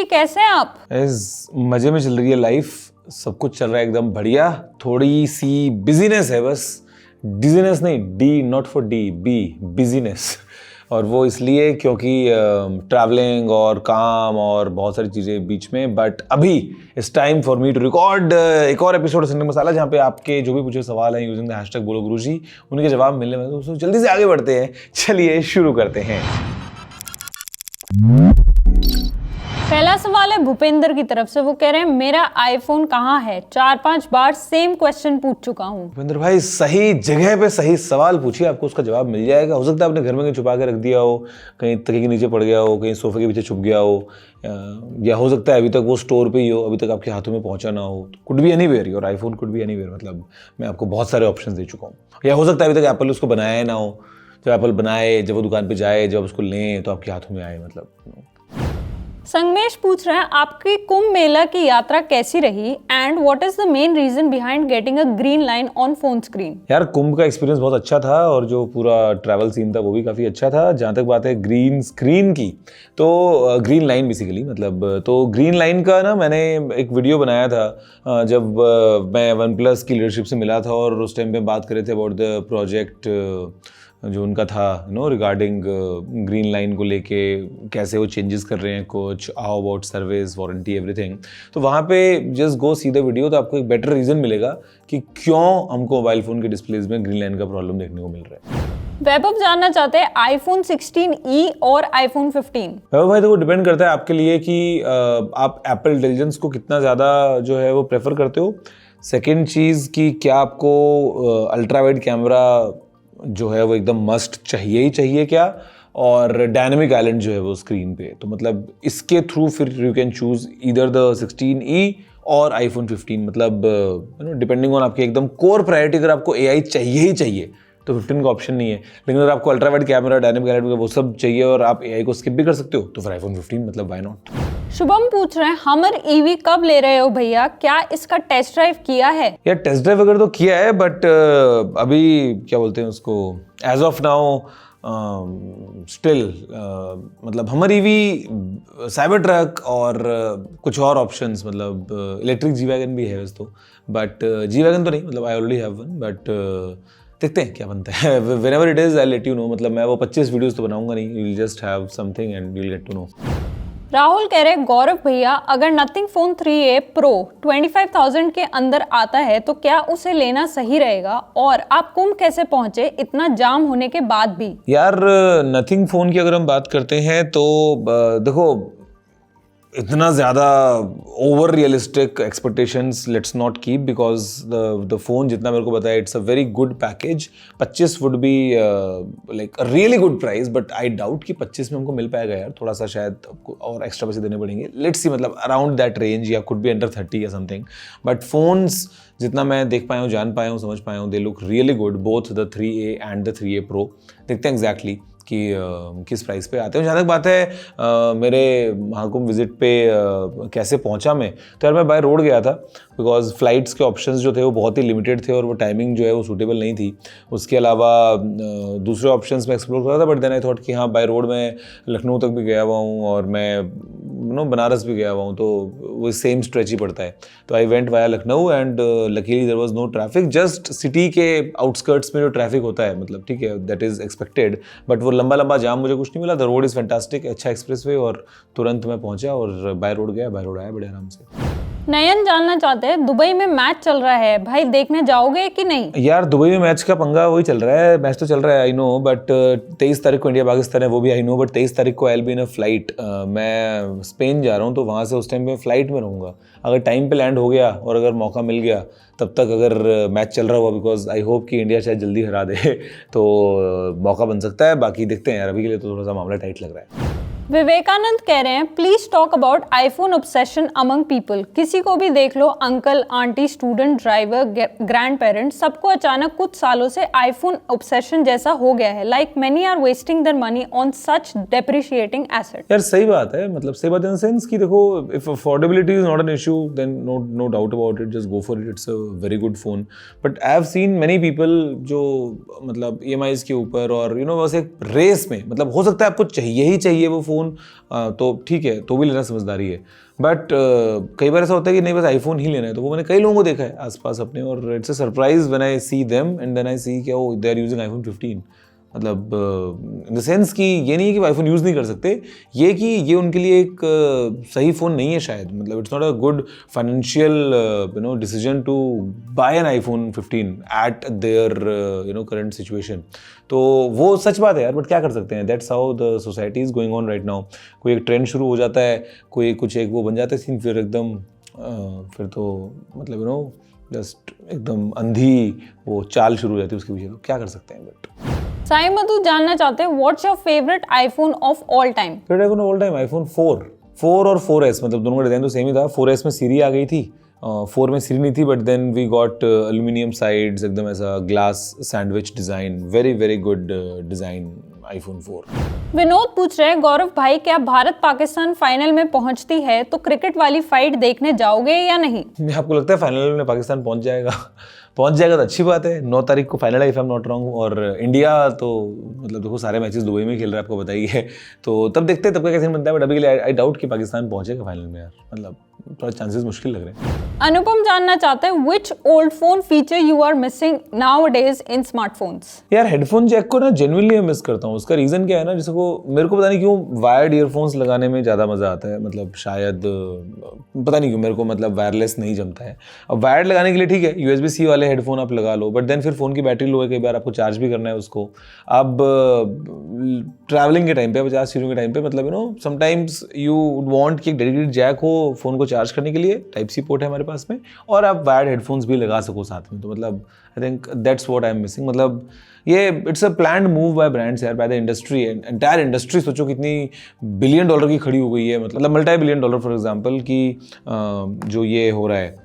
जी, कैसे हैं आप? इस मजे में चल रही है लाइफ, सब कुछ चल रहा है एकदम बढ़िया। थोड़ी सी बिजीनेस है बस, डिजीनेस नहीं, D not for D, B business. और वो इसलिए क्योंकि ट्रैवलिंग और काम और बहुत सारी चीज़ें बीच में। बट अभी it's time for me to record एक और एपिसोड संडे मसाला, जहाँ पे आपके जो भी पूछे सवाल हैं यूजिंग द हैशटैग बोलो गुरुजी, उनके जवाब मिलने वाले। दोस्तों जल्दी से आगे बढ़ते हैं, चलिए शुरू करते हैं। पहला सवाल है भूपेंद्र की तरफ से। वो कह रहे हैं मेरा आईफोन कहाँ है? 4-5 बार सेम क्वेश्चन पूछ चुका हूँ। भूपेंद्र भाई, सही जगह पे सही सवाल पूछिए, आपको उसका जवाब मिल जाएगा। हो सकता है आपने घर में कहीं छुपा के रख दिया हो, कहीं तकिए के नीचे पड़ गया हो, कहीं सोफे के पीछे छुप गया हो, या हो सकता है अभी तक वो स्टोर पे ही हो, अभी तक आपके हाथों में पहुंचा ना हो। Could be anywhere, your iPhone could be anywhere. मतलब मैं आपको बहुत सारे ऑप्शन दे चुका हूँ। या हो सकता है अभी तक एप्पल उसको बनाया ना हो, जब एप्पल बनाए, जब वो दुकान पर जाए, जब उसको लें तो आपके हाथों में आए। मतलब संगमेश पूछ रहे हैं आपकी कुंभ मेला की यात्रा कैसी रही and what is the main reason behind getting a green line on phone screen? यार कुंभ का एक्सपीरियंस बहुत अच्छा था और जो पूरा ट्रैवल सीन था वो भी काफ़ी अच्छा था। जहाँ तक बात है ग्रीन स्क्रीन की, तो ग्रीन लाइन बेसिकली मतलब, तो ग्रीन लाइन का ना मैंने एक वीडियो बनाया था जब मैं वन प्लस की लीडरशिप से मिला था, और उस टाइम पे बात कर रहे थे अबाउट द प्रोजेक्ट जो उनका था रिगार्डिंग ग्रीन लाइन को लेके, कैसे वो चेंजेस कर रहे हैं कुछ, how about service, warranty, everything. तो वहाँ पे just go see the video, तो आपको एक बेटर रीज़न मिलेगा कि क्यों हमको मोबाइल फ़ोन के डिस्प्लेज में ग्रीन लाइन का प्रॉब्लम देखने को मिल रहा है। वैभव जानना चाहते हैं आईफोन 16e और आईफोन 15। वैभव भाई, तो वो डिपेंड करता है आपके लिए कि आप एप्पल इंटेलिजेंस को कितना ज़्यादा जो है वो प्रेफर करते हो। सेकेंड चीज़ कि क्या आपको अल्ट्रा वाइड कैमरा जो है वो एकदम मस्ट चाहिए ही चाहिए क्या, और डायनेमिक आइलैंड जो है वो स्क्रीन पे। तो मतलब इसके थ्रू फिर you can choose either the 16e और आईफोन 15। मतलब डिपेंडिंग ऑन आपकी एकदम कोर प्रायोरिटी। अगर आपको एआई चाहिए ही चाहिए तो 15 का ऑप्शन नहीं है, लेकिन अगर आपको ultra wide camera, dynamic island वो सब चाहिए और आप एआई को स्किप भी कर सकते हो, तो फिर आईफोन 15 मतलब व्हाई नॉट। शुभम पूछ रहे हैं हमर ईवी कब ले रहे हो भैया, क्या इसका टेस्ट ड्राइव किया है? यार टेस्ट ड्राइव अगर तो किया है, बट अभी क्या बोलते हैं उसको, एज ऑफ नाउ स्टिल मतलब हमर ईवी, साइबर ट्रक और कुछ और ऑप्शंस, मतलब इलेक्ट्रिक जी वैगन भी है वैसे तो, बट जी वैगन तो नहीं, मतलब I already have one. But देखते हैं क्या बनता है। Whenever it is I let you know. मतलब मैं वो 25 वीडियोस तो बनाऊंगा नहीं, you will just have something and you will get to know. Rahul कह रहे हैं गौरव भैया अगर नथिंग फोन 3A Pro 25,000 के अंदर आता है तो क्या उसे लेना सही रहेगा, और आप कुंभ कैसे पहुंचे इतना जाम होने के बाद भी? यार नथिंग फ़ोन की अगर हम बात करते हैं तो देखो, इतना ज़्यादा over realistic expectations let's not keep, because the phone जितना मेरे को पता है it's a very good package. 25 would be like a really good price, but I doubt कि 25 में हमको मिल पाएगा यार। थोड़ा सा शायद आपको और एक्स्ट्रा पैसे देने पड़ेंगे। लेट्स सी, मतलब अराउंड दैट रेंज, या कुड बी अंडर 30 या समथिंग। बट फोन्स जितना मैं देख पाया हूँ, जान पाया हूँ, समझ पाया हूँ, they look really good, both the 3A and the 3A Pro। देखते हैं एग्जैक्टली कि किस प्राइस पे आते हैं। जहाँ तक बात है मेरे महाकुंभ विजिट पे कैसे पहुँचा मैं, तो यार मैं बाय रोड गया था, बिकॉज फ्लाइट्स के ऑप्शंस जो थे वो बहुत ही लिमिटेड थे और वो टाइमिंग जो है वो सूटेबल नहीं थी। उसके अलावा दूसरे ऑप्शंस में एक्सप्लोर कर रहा था, बट देन आई थॉट कि हाँ बाय रोड मैं लखनऊ तक भी गया हुआ हूँ और मैं बनारस भी गया हुआ हूँ, तो वो सेम स्ट्रेच ही पड़ता है। तो I went via Lucknow and luckily there was no traffic. Just city के आउटस्कर्ट्स में जो ट्रैफिक होता है, मतलब ठीक है, दैट इज़ एक्सपेक्टेड, बट वो लंबा जाम मुझे कुछ नहीं मिला। द रोड इज़ फैंटास्टिक, अच्छा एक्सप्रेसवे, और तुरंत मैं पहुंचा और बाय रोड गया, बाय रोड आया बड़े आराम से। नयन जानना चाहते हैं दुबई में मैच चल रहा है भाई, देखने जाओगे कि नहीं? यार दुबई में मैच का पंगा वही चल रहा है, मैच तो चल रहा है आई नो, बट 23 तारीख को इंडिया पाकिस्तान है, वो भी आई नो, बट 23 तारीख को I will be in a flight. मैं स्पेन जा रहा हूँ, तो वहाँ से उस टाइम पे फ्लाइट में रहूँगा। अगर टाइम पे लैंड हो गया और अगर मौका मिल गया तब तक, अगर मैच चल रहा हुआ, बिकॉज आई होप कि इंडिया शायद जल्दी हरा दे, तो मौका बन सकता है। बाकी देखते हैं यार, अभी के लिए तो थोड़ा सा मामला टाइट लग रहा है। विवेकानंद कह रहे हैं please talk about iPhone obsession among people. किसी को भी देख लो, uncle, aunty, student, driver, grand parents, सबको अचानक कुछ सालों से आईफोन ऑब्सेशन जैसा हो गया है। Like many are wasting their money on such depreciating asset. यार सही बात है, मतलब सही बात इन द सेंस कि देखो, if affordability is not an issue then no doubt about it, just go for it, it's a very good phone. But I have seen many people जो मतलब EMIs के ऊपर और बस एक रेस में, मतलब हो सकता है आपको चाहिए ही चाहिए वो फ़ोन तो ठीक है, तो भी लेना समझदारी है। बट कई बार ऐसा होता है कि नहीं बस आईफोन ही लेना है, तो वो मैंने कई लोगों को देखा है आसपास अपने, और it's a surprise when I see them and then I see कि oh they are using iPhone 15। मतलब इन द सेंस कि ये नहीं है कि वो आईफोन यूज़ नहीं कर सकते, ये कि ये उनके लिए एक सही फ़ोन नहीं है शायद। मतलब it's not a good financial decision to buy an iPhone 15 at their current situation. तो वो सच बात है यार, बट क्या कर सकते हैं, that's how the society is going on right now. कोई एक ट्रेंड शुरू हो जाता है, कोई कुछ एक वो बन जाता है सीन, फिर एकदम फिर तो मतलब जस्ट एकदम अंधी वो चाल शुरू हो जाती है उसके पीछे, तो क्या कर सकते हैं। बट साई मधु जानना चाहते हैं what's your favourite iPhone of all time? Favourite iPhone all time iPhone 4 और 4S, मतलब दोनों का डिजाइन तो सेम ही था। 4S में सीरी आ गई थी, 4 में सीरी नहीं थी, but then we got aluminium sides, एकदम ऐसा glass sandwich design, very very good design iPhone 4। Vinod पूछ रहे हैं गौरव भाई, क्या भारत पाकिस्तान फाइनल में पहुंचती है तो क्रिकेट वाली फाइट देखने जाओगे या नहीं? आपको लगता है फाइनल में पाकिस्तान पहुंच जाएगा? पहुंच जाएगा तो अच्छी बात है। 9 तारीख को फाइनल है if I am not wrong, और इंडिया तो मतलब देखो सारे मैचेस दुबई में खेल रहा है, आपको बताइए है, तो तब देखते हैं तब का कैसे बनता है। बट अभी के लिए आई डाउट कि पाकिस्तान पहुंचेगा फाइनल में यार, मतलब थोड़ा चांसेस मुश्किल लग रहे हैं। अनुपम जानना चाहते हैं which old phone feature you are missing nowadays in smartphones? यार हेडफोन जैक को ना जेन्युइनली मिस करता हूँ। उसका रीज़न क्या है ना, जिसको मेरे को पता नहीं क्यों वायर्ड ईयरफोन्स लगाने में ज़्यादा मज़ा आता है। मतलब शायद पता नहीं क्यों मेरे को मतलब वायरलेस नहीं जमता है। अब वायर्ड लगाने के लिए ठीक है, USB-C वाले हेडफोन आप लगा लो, बट देन फिर फ़ोन की बैटरी लो है, कई बार आपको चार्ज भी करना है उसको। अब ट्रैवलिंग के टाइम पे 50 चीज़ों के टाइम पे मतलब समटाइम्स यू वांट कि एक डेडिकेटेड जैक हो फ़ोन को चार्ज करने के लिए, Type-C पोर्ट है हमारे पास में, और आप वायर्ड हेडफोन्स भी लगा सको साथ में। तो मतलब I think that's what I am missing. मतलब ये it's a planned move by brands यार, by the industry, entire industry. सोचो कितनी $1 बिलियन की खड़ी हो गई है, मतलब $multi-billion फॉर एग्जांपल, कि जो ये हो रहा है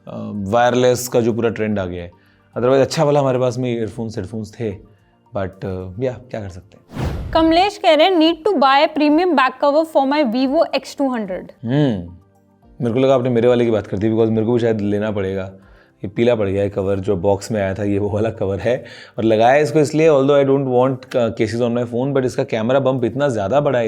वायरलेस का जो पूरा ट्रेंड आ गया है। अदरवाइज अच्छा वाला हमारे पास में ईयरफोन्स हेडफोन्स थे, बट या क्या कर सकते हैं। कमलेश कह रहे हैं need to buy premium back cover for my Vivo X200। मेरे को लगा आपने मेरे वाले की बात कर दी, बिकॉज मेरे को भी शायद लेना पड़ेगा। ये पीला पड़ गया है कवर, जो बॉक्स में आया था ये वो वाला कवर है, और लगाया इसको इसलिए, although I don't want cases on my phone, but इसका कैमरा बम्प इतना ज़्यादा बड़ा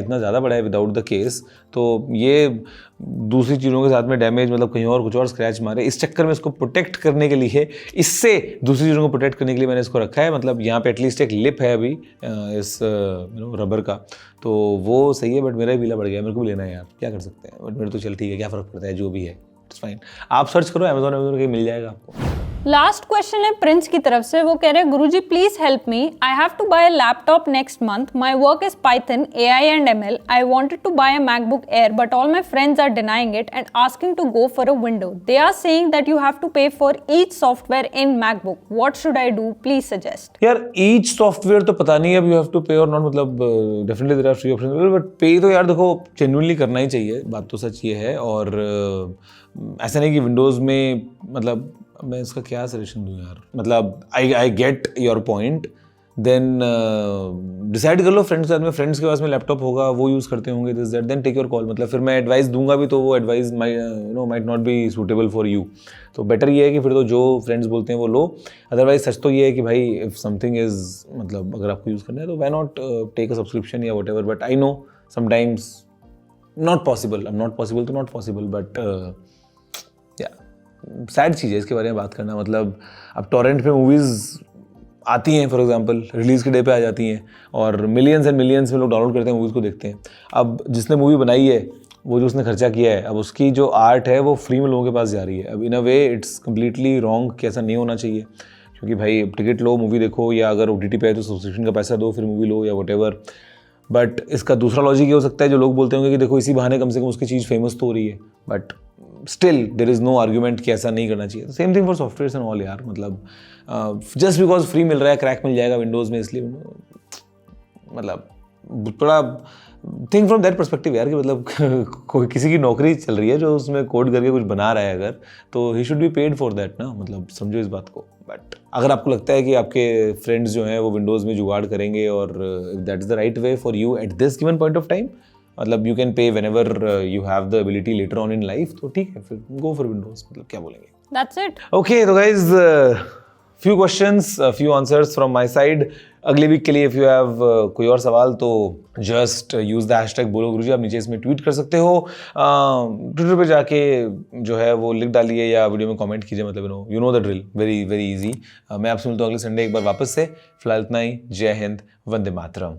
है विदाउट द केस, तो ये दूसरी चीज़ों के साथ में डैमेज, मतलब कहीं और कुछ और स्क्रैच मारे, इस चक्कर में इसको प्रोटेक्ट करने के लिए, इससे दूसरी चीज़ों को प्रोटेक्ट करने के लिए मैंने इसको रखा है। मतलब यहाँ पे एटलीस्ट एक लिप है अभी इस रबर का, तो वो सही है, बट मेरा ही पीला पड़ गया, मेरे को भी लेना है यार, क्या कर सकते हैं। बट मेरे तो चल ठीक है, क्या फ़र्क पड़ता है, जो भी है इट्स फाइन। आप सर्च करो अमेजोन कहीं मिल जाएगा आपको। लास्ट क्वेश्चन है प्रिंस की तरफ से, वो कह रहे हैं Guruji please help me, I have to buy a laptop next month, my work is Python, AI and ML, I wanted to buy a MacBook Air but all my friends are denying it and asking to go for a window, they are saying that you have to pay for each software in MacBook, what should I do, please suggest. यार each software तो पता नहीं अब you have to पे और not, मतलब definitely there are free option, but pay तो यार देखो जेन्युइनली करना ही चाहिए, बात तो सच ये है। और ऐसा नहीं कि विंडोज़ में, मतलब मैं इसका क्या सजेशन दूँ यार, मतलब I get your point, then decide कर लो फ्रेंड्स के साथ में, फ्रेंड्स के पास में लैपटॉप होगा, वो यूज़ करते होंगे this that, then take your call. मतलब फिर मैं एडवाइस दूंगा भी तो वो advice might not be suitable for you, तो बेटर ये है कि फिर तो जो फ्रेंड्स बोलते हैं वो लो। अदरवाइज सच तो ये है कि भाई इफ़ समथिंग इज़, मतलब अगर आपको यूज़ करना है तो why not take a subscription या whatever, but I know sometimes not possible, not possible, but yeah sad चीज़ है इसके बारे में बात करना। मतलब अब टॉरेंट पे मूवीज़ आती हैं, फॉर एग्जांपल रिलीज़ के डे पे आ जाती हैं, और मिलियंस एंड मिलियंस में लोग डाउनलोड करते हैं, मूवीज़ को देखते हैं। अब जिसने मूवी बनाई है, वो जो उसने खर्चा किया है, अब उसकी जो आर्ट है वो फ्री में लोगों के पास जा रही है। अब इन अ वे इट्स कम्प्लीटली रॉन्ग कि ऐसा नहीं होना चाहिए, क्योंकि भाई टिकट लो, मूवी देखो, या अगर OTT पे है तो सब्सक्रिप्शन का पैसा दो, फिर मूवी लो या व्हाटएवर। बट इसका दूसरा लॉजिक ये हो सकता है, जो लोग बोलते होंगे कि देखो इसी बहाने कम से कम उसकी चीज़ फेमस तो हो रही है, but still there is no argument कि ऐसा नहीं करना चाहिए। Same thing for software and all यार, मतलब जस्ट बिकॉज फ्री मिल रहा है, क्रैक मिल जाएगा विंडोज़ में, इसलिए मतलब थोड़ा थिंक फ्रॉम दैट परस्पेक्टिव यार, कि मतलब कोई किसी की नौकरी चल रही है जो उसमें कोड करके कुछ बना रहा है अगर, तो he should be paid for that ना, मतलब समझो इस बात को। बट अगर आपको लगता है कि आपके फ्रेंड्स जो हैं वो विंडोज़ में जुगाड़ करेंगे, और that is the right way for you at this given point of time, मतलब you can pay whenever you have the ability later on in life, तो ठीक है, फिर गो फॉर विंडोज़, मतलब क्या बोलेंगे। That's it. ओके, तो guys few questions, few answers from my side. अगले वीक के लिए इफ यू हैव कोई और सवाल तो जस्ट यूज द हैशटैग बोलो गुरुजी. आप नीचे इसमें ट्वीट कर सकते हो, ट्विटर पे जाके जो है वो लिख डालिए या वीडियो में कमेंट कीजिए. मतलब you know the drill. Very very easy. मैं आपसे मिलता हूँ अगले संडे एक बार वापस से. फिलहाल इतना ही. जय हिंद, वंदे मातरम.